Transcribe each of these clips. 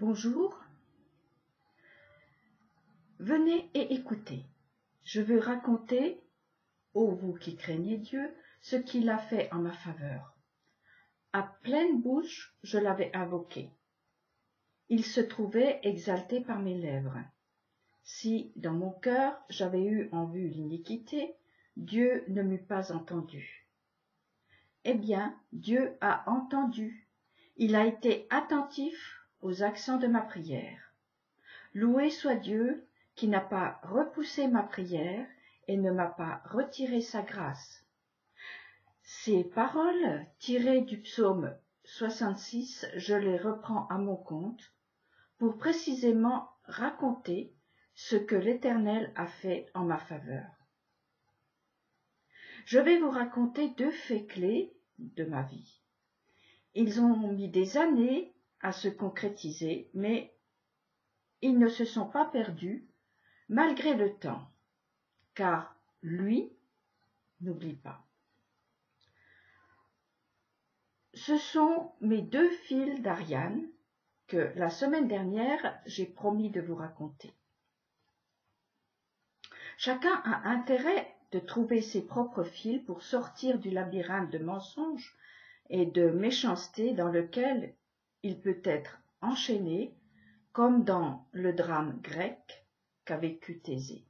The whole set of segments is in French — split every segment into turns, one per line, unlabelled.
Bonjour, venez et écoutez. Je veux raconter, ô vous qui craignez Dieu, ce qu'il a fait en ma faveur. À pleine bouche, je l'avais invoqué. Il se trouvait exalté par mes lèvres. Si, dans mon cœur, j'avais eu en vue l'iniquité, Dieu ne m'eût pas entendu. Eh bien, Dieu a entendu. Il a été attentif aux accents de ma prière. Loué soit Dieu qui n'a pas repoussé ma prière et ne m'a pas retiré sa grâce. Ces paroles tirées du psaume 66, je les reprends à mon compte pour précisément raconter ce que l'Éternel a fait en ma faveur. Je vais vous raconter 2 faits clés de ma vie. Ils ont mis des années à se concrétiser, mais ils ne se sont pas perdus malgré le temps, car lui n'oublie pas. Ce sont mes 2 fils d'Ariane que la semaine dernière j'ai promis de vous raconter. Chacun a intérêt de trouver ses propres fils pour sortir du labyrinthe de mensonges et de méchanceté dans lequel il peut être enchaîné, comme dans le drame grec qu'a vécu Thésée.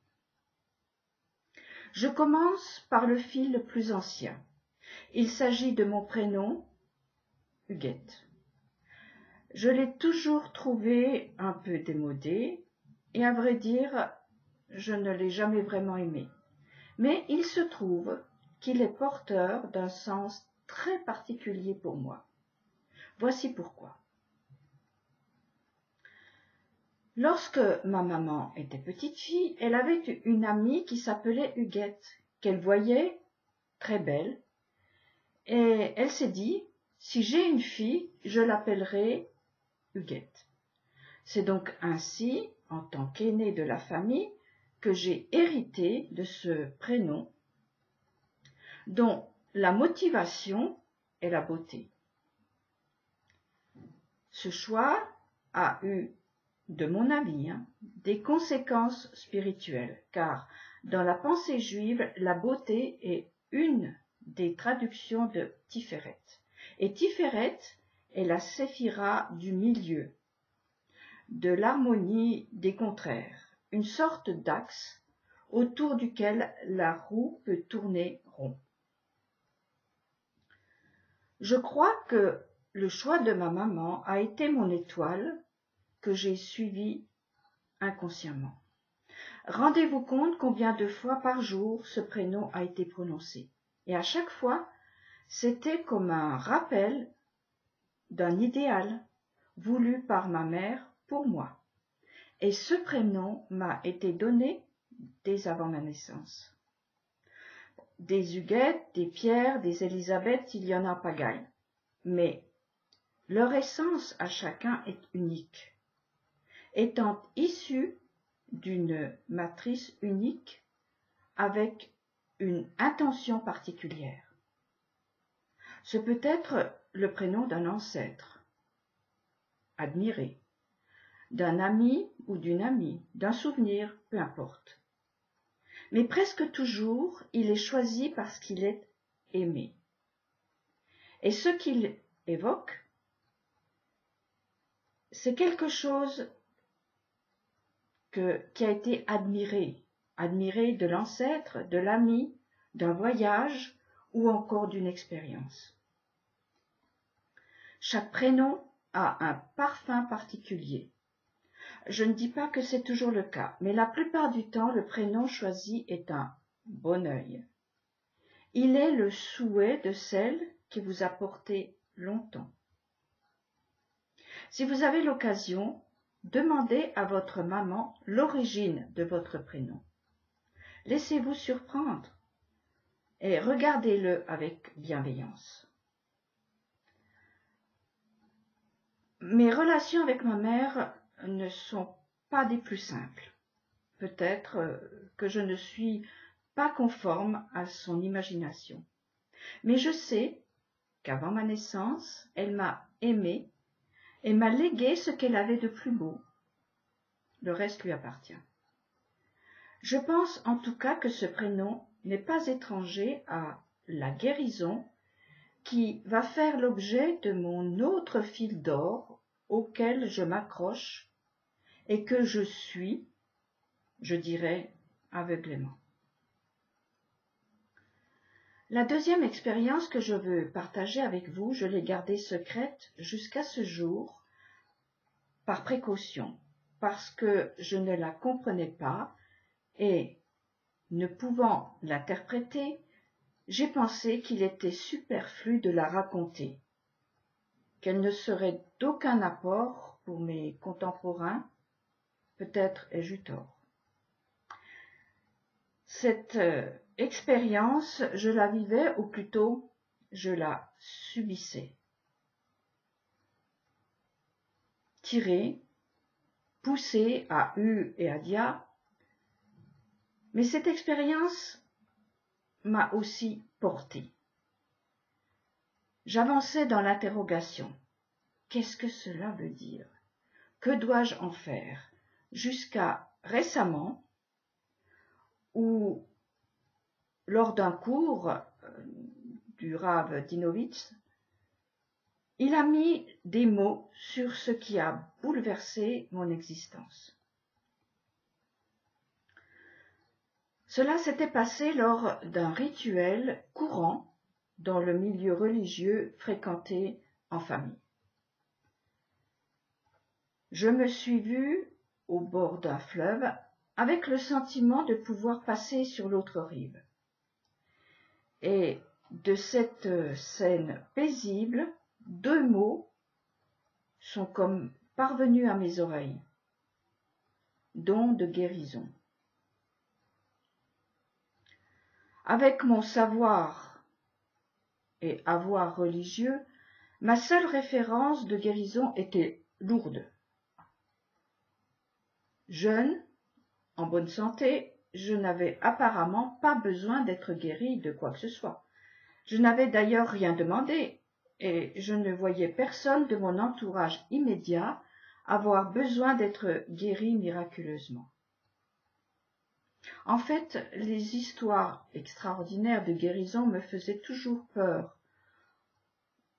Je commence par le fil le plus ancien. Il s'agit de mon prénom, Huguette. Je l'ai toujours trouvé un peu démodé et à vrai dire, je ne l'ai jamais vraiment aimé. Mais il se trouve qu'il est porteur d'un sens très particulier pour moi. Voici pourquoi. Lorsque ma maman était petite fille, elle avait une amie qui s'appelait Huguette, qu'elle voyait très belle, et elle s'est dit, si j'ai une fille, je l'appellerai Huguette. C'est donc ainsi, en tant qu'aînée de la famille, que j'ai hérité de ce prénom, dont la motivation est la beauté. Ce choix a eu, de mon avis, des conséquences spirituelles, car dans la pensée juive, la beauté est une des traductions de Tiferet. Et Tiferet est la séphira du milieu, de l'harmonie des contraires, une sorte d'axe autour duquel la roue peut tourner rond. Je crois que le choix de ma maman a été mon étoile que j'ai suivie inconsciemment. Rendez-vous compte combien de fois par jour ce prénom a été prononcé. Et à chaque fois, c'était comme un rappel d'un idéal voulu par ma mère pour moi. Et ce prénom m'a été donné dès avant ma naissance. Des Huguettes, des Pierre, des Élisabeth, il y en a pagaille. Mais leur essence à chacun est unique. Étant issue d'une matrice unique avec une intention particulière. Ce peut être le prénom d'un ancêtre, admiré, d'un ami ou d'une amie, d'un souvenir, peu importe. Mais presque toujours, il est choisi parce qu'il est aimé. Et ce qu'il évoque, c'est quelque chose qui a été admiré de l'ancêtre, de l'ami, d'un voyage ou encore d'une expérience. Chaque prénom a un parfum particulier. Je ne dis pas que c'est toujours le cas, mais la plupart du temps, le prénom choisi est un bon œil. Il est le souhait de celle qui vous a porté longtemps. Si vous avez l'occasion, demandez à votre maman l'origine de votre prénom. Laissez-vous surprendre et regardez-le avec bienveillance. Mes relations avec ma mère ne sont pas des plus simples. Peut-être que je ne suis pas conforme à son imagination. Mais je sais qu'avant ma naissance, elle m'a aimée et m'a légué ce qu'elle avait de plus beau. Le reste lui appartient. Je pense en tout cas que ce prénom n'est pas étranger à la guérison qui va faire l'objet de mon autre fil d'or auquel je m'accroche et que je suis, je dirais, aveuglément. La deuxième expérience que je veux partager avec vous, je l'ai gardée secrète jusqu'à ce jour, par précaution, parce que je ne la comprenais pas et, ne pouvant l'interpréter, j'ai pensé qu'il était superflu de la raconter, qu'elle ne serait d'aucun apport pour mes contemporains, peut-être ai-je eu tort. Cette expérience, je la vivais, ou plutôt, je la subissais. Tirée, poussée à U et à Dia, mais cette expérience m'a aussi portée. J'avançais dans l'interrogation. Qu'est-ce que cela veut dire? Que dois-je en faire? Jusqu'à récemment, où, lors d'un cours du Rav Dinovitz, il a mis des mots sur ce qui a bouleversé mon existence. Cela s'était passé lors d'un rituel courant dans le milieu religieux fréquenté en famille. Je me suis vue au bord d'un fleuve avec le sentiment de pouvoir passer sur l'autre rive. Et de cette scène paisible, deux mots sont comme parvenus à mes oreilles. Don de guérison. Avec mon savoir et avoir religieux, ma seule référence de guérison était lourde. Jeune, en bonne santé, je n'avais apparemment pas besoin d'être guérie de quoi que ce soit. Je n'avais d'ailleurs rien demandé, et je ne voyais personne de mon entourage immédiat avoir besoin d'être guéri miraculeusement. En fait, les histoires extraordinaires de guérison me faisaient toujours peur.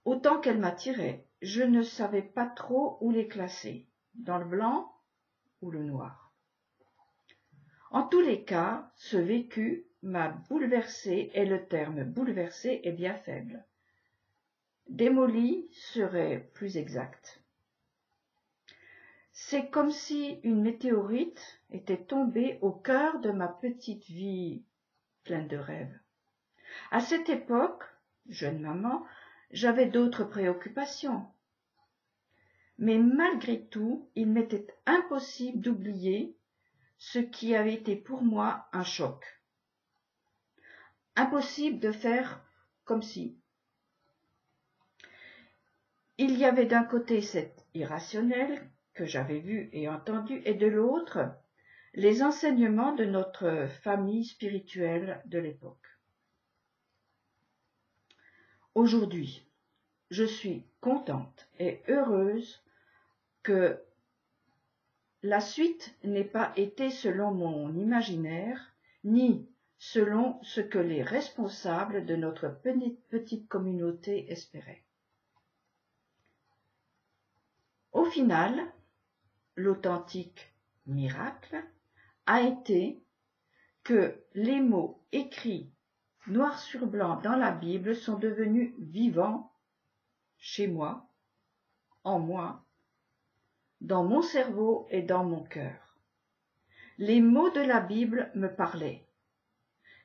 Autant qu'elles m'attiraient, je ne savais pas trop où les classer, dans le blanc ou le noir. En tous les cas, ce vécu m'a bouleversé, et le terme bouleversé est bien faible. Démoli serait plus exact. C'est comme si une météorite était tombée au cœur de ma petite vie pleine de rêves. À cette époque, jeune maman, j'avais d'autres préoccupations. Mais malgré tout, il m'était impossible d'oublier ce qui avait été pour moi un choc. Impossible de faire comme si. Il y avait d'un côté cet irrationnel que j'avais vu et entendu, et de l'autre, les enseignements de notre famille spirituelle de l'époque. Aujourd'hui, je suis contente et heureuse que la suite n'ait pas été selon mon imaginaire, ni selon ce que les responsables de notre petite communauté espéraient. Au final, l'authentique miracle a été que les mots écrits noir sur blanc dans la Bible sont devenus vivants chez moi, en moi, dans mon cerveau et dans mon cœur. Les mots de la Bible me parlaient.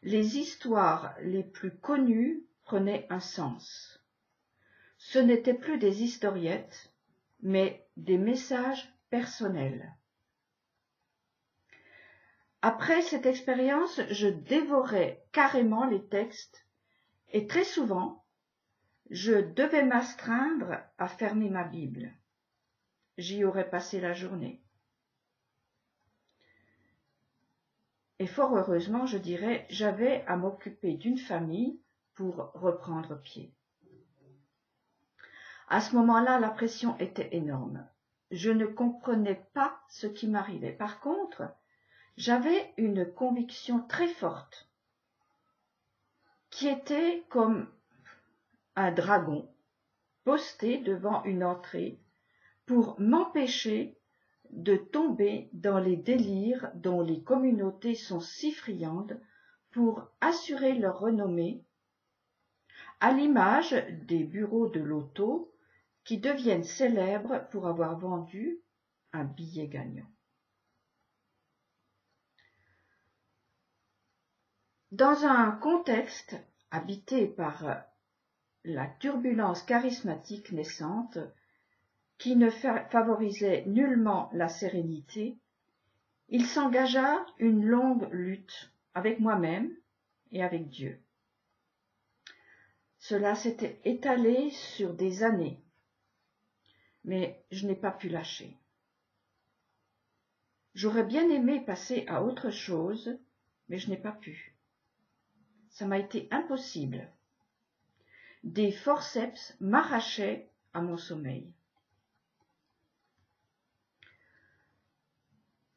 Les histoires les plus connues prenaient un sens. Ce n'étaient plus des historiettes, mais des messages personnels. Après cette expérience, je dévorais carrément les textes et très souvent, je devais m'astreindre à fermer ma Bible. J'y aurais passé la journée. Et fort heureusement, je dirais, j'avais à m'occuper d'une famille pour reprendre pied. À ce moment-là, la pression était énorme. Je ne comprenais pas ce qui m'arrivait. Par contre, j'avais une conviction très forte qui était comme un dragon posté devant une entrée pour m'empêcher de tomber dans les délires dont les communautés sont si friandes pour assurer leur renommée, à l'image des bureaux de loto qui deviennent célèbres pour avoir vendu un billet gagnant. Dans un contexte habité par la turbulence charismatique naissante, qui ne favorisait nullement la sérénité, il s'engagea une longue lutte avec moi-même et avec Dieu. Cela s'était étalé sur des années, mais je n'ai pas pu lâcher. J'aurais bien aimé passer à autre chose, mais je n'ai pas pu. Ça m'a été impossible. Des forceps m'arrachaient à mon sommeil.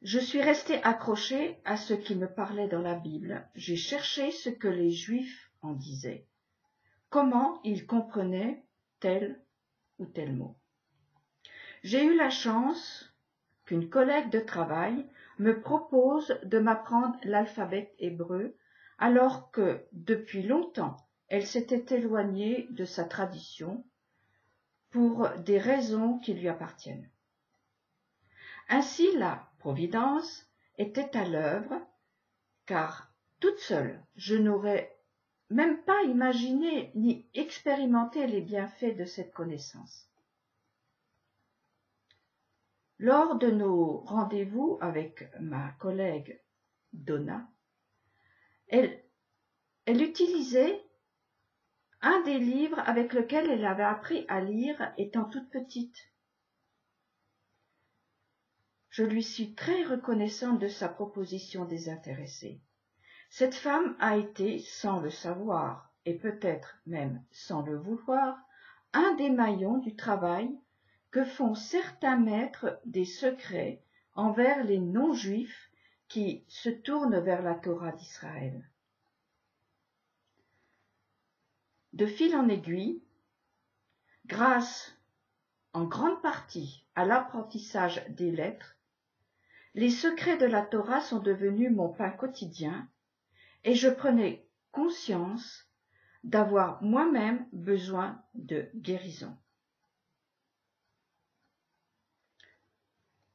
Je suis restée accrochée à ce qui me parlait dans la Bible. J'ai cherché ce que les Juifs en disaient. Comment ils comprenaient tel ou tel mot. J'ai eu la chance qu'une collègue de travail me propose de m'apprendre l'alphabet hébreu alors que, depuis longtemps, elle s'était éloignée de sa tradition pour des raisons qui lui appartiennent. Ainsi, la Providence était à l'œuvre, car toute seule, je n'aurais même pas imaginé ni expérimenté les bienfaits de cette connaissance. Lors de nos rendez-vous avec ma collègue Donna, elle utilisait un des livres avec lequel elle avait appris à lire étant toute petite. Je lui suis très reconnaissante de sa proposition désintéressée. Cette femme a été, sans le savoir, et peut-être même sans le vouloir, un des maillons du travail que font certains maîtres des secrets envers les non-juifs qui se tournent vers la Torah d'Israël. De fil en aiguille, grâce en grande partie à l'apprentissage des lettres, les secrets de la Torah sont devenus mon pain quotidien et je prenais conscience d'avoir moi-même besoin de guérison.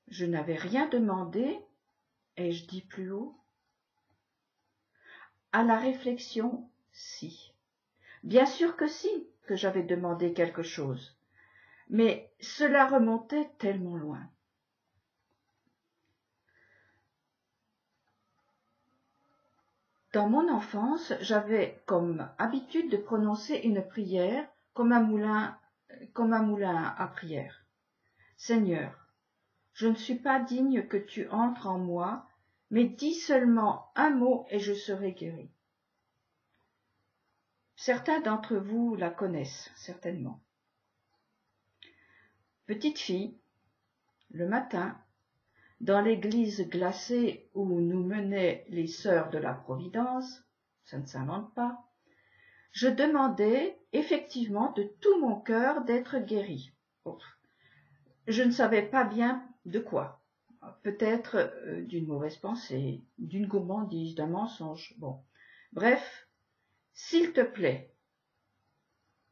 Je n'avais rien demandé, ai-je dit plus haut? À la réflexion, si. Bien sûr que si, que j'avais demandé quelque chose, mais cela remontait tellement loin. Dans mon enfance, j'avais comme habitude de prononcer une prière comme un moulin à prière. Seigneur, je ne suis pas digne que tu entres en moi, mais dis seulement un mot et je serai guéri. Certains d'entre vous la connaissent certainement. Petite fille, le matin, dans l'église glacée où nous menaient les sœurs de la Providence, ça ne s'invente pas, je demandais effectivement de tout mon cœur d'être guérie. Je ne savais pas bien de quoi. Peut-être d'une mauvaise pensée, d'une gourmandise, d'un mensonge. Bon, bref, s'il te plaît,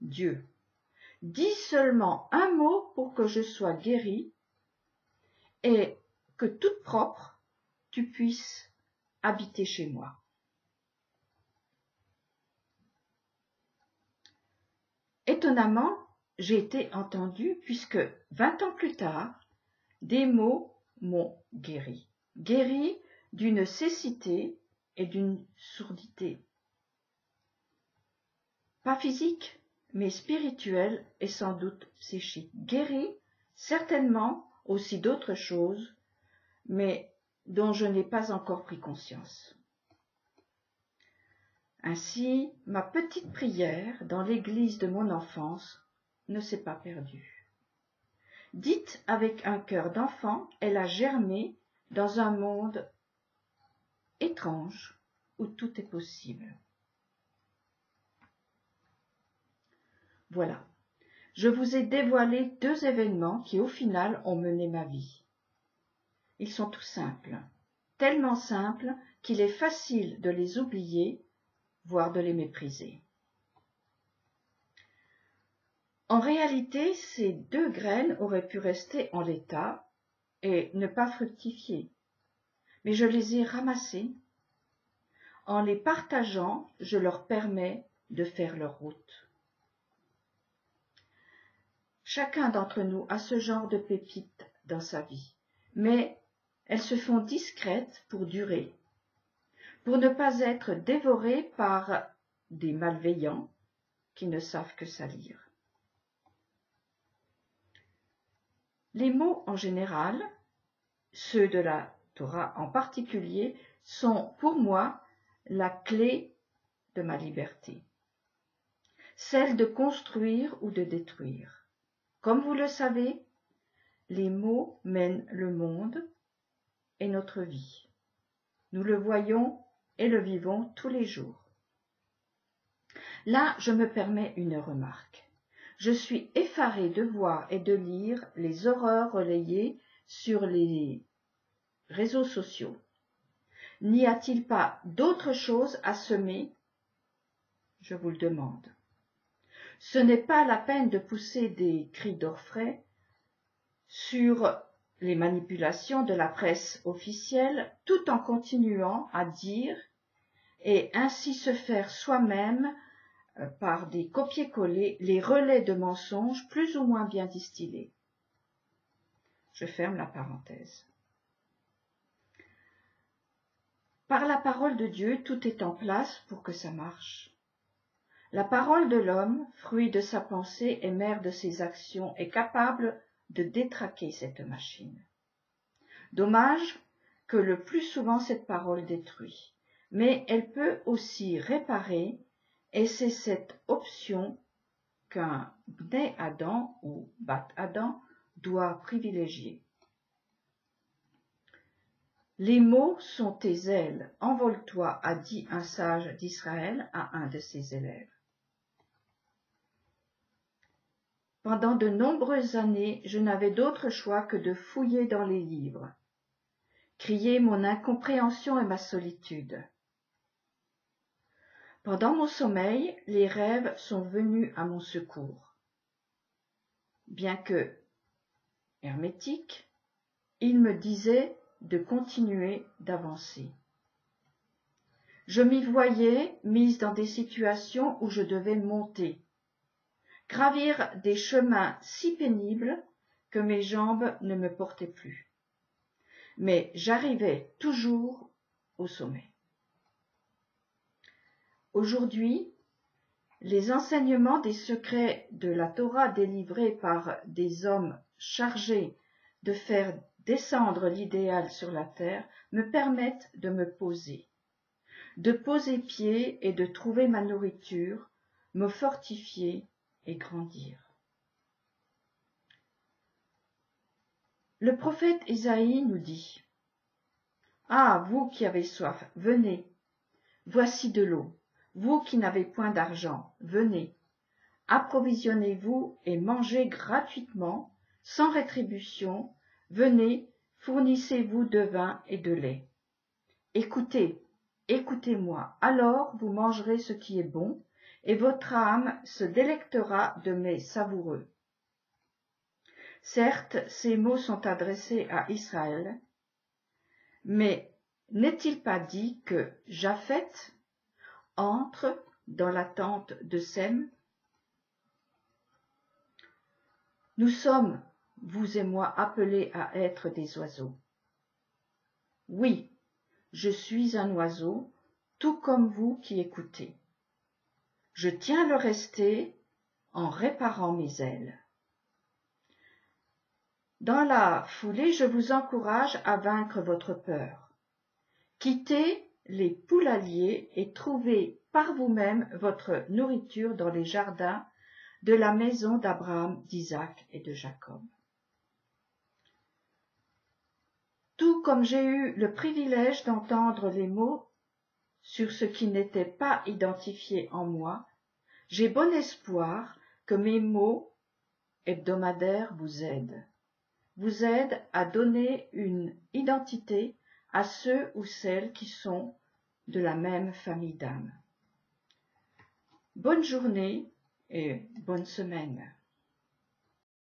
Dieu, dis seulement un mot pour que je sois guérie et que toute propre, tu puisses habiter chez moi. Étonnamment, j'ai été entendue puisque 20 ans plus tard, des mots m'ont guéri. Guéri d'une cécité et d'une sourdité. Pas physique, mais spirituelle et sans doute psychique. Guéri, certainement aussi d'autres choses, mais dont je n'ai pas encore pris conscience. Ainsi, ma petite prière dans l'église de mon enfance ne s'est pas perdue. Dite avec un cœur d'enfant, elle a germé dans un monde étrange où tout est possible. Voilà, je vous ai dévoilé 2 événements qui au final ont mené ma vie. Ils sont tout simples, tellement simples qu'il est facile de les oublier, voire de les mépriser. En réalité, ces 2 graines auraient pu rester en l'état et ne pas fructifier, mais je les ai ramassées. En les partageant, je leur permets de faire leur route. Chacun d'entre nous a ce genre de pépites dans sa vie, mais elles se font discrètes pour durer, pour ne pas être dévorées par des malveillants qui ne savent que salir. Les mots en général, ceux de la Torah en particulier, sont pour moi la clé de ma liberté, celle de construire ou de détruire. Comme vous le savez, les mots mènent le monde et notre vie. Nous le voyons et le vivons tous les jours. Là, je me permets une remarque. Je suis effarée de voir et de lire les horreurs relayées sur les réseaux sociaux. N'y a-t-il pas d'autre chose à semer? Je vous le demande. Ce n'est pas la peine de pousser des cris d'orfraie sur les manipulations de la presse officielle tout en continuant à dire et ainsi se faire soi-même par des copier-coller les relais de mensonges plus ou moins bien distillés. Je ferme la parenthèse. Par la parole de Dieu, tout est en place pour que ça marche. La parole de l'homme, fruit de sa pensée et mère de ses actions, est capable de détraquer cette machine. Dommage que le plus souvent cette parole détruit, mais elle peut aussi réparer, et c'est cette option qu'un Bnei Adam ou Bat Adam doit privilégier. Les mots sont tes ailes, envole-toi, a dit un sage d'Israël à un de ses élèves. Pendant de nombreuses années, je n'avais d'autre choix que de fouiller dans les livres, crier mon incompréhension et ma solitude. Pendant mon sommeil, les rêves sont venus à mon secours. Bien que hermétiques, ils me disaient de continuer d'avancer. Je m'y voyais mise dans des situations où je devais monter, gravir des chemins si pénibles que mes jambes ne me portaient plus. Mais j'arrivais toujours au sommet. Aujourd'hui, les enseignements des secrets de la Torah délivrés par des hommes chargés de faire descendre l'idéal sur la terre me permettent de me poser, de poser pied et de trouver ma nourriture, me fortifier et grandir. Le prophète Isaïe nous dit : « Ah, vous qui avez soif, venez, voici de l'eau. Vous qui n'avez point d'argent, venez, approvisionnez-vous et mangez gratuitement, sans rétribution, venez, fournissez-vous de vin et de lait. Écoutez, écoutez-moi, alors vous mangerez ce qui est bon, et votre âme se délectera de mets savoureux. » Certes, ces mots sont adressés à Israël, mais n'est-il pas dit que Japheth entre dans la tente de Sem? Nous sommes, vous et moi, appelés à être des oiseaux. Oui, je suis un oiseau, tout comme vous qui écoutez. Je tiens le rester en réparant mes ailes. Dans la foulée, je vous encourage à vaincre votre peur. Quittez les poulaliers et trouvez par vous-même votre nourriture dans les jardins de la maison d'Abraham, d'Isaac et de Jacob. Tout comme j'ai eu le privilège d'entendre les mots sur ce qui n'était pas identifié en moi, j'ai bon espoir que mes mots hebdomadaires vous aident à donner une identité à ceux ou celles qui sont de la même famille d'âme. Bonne journée et bonne semaine.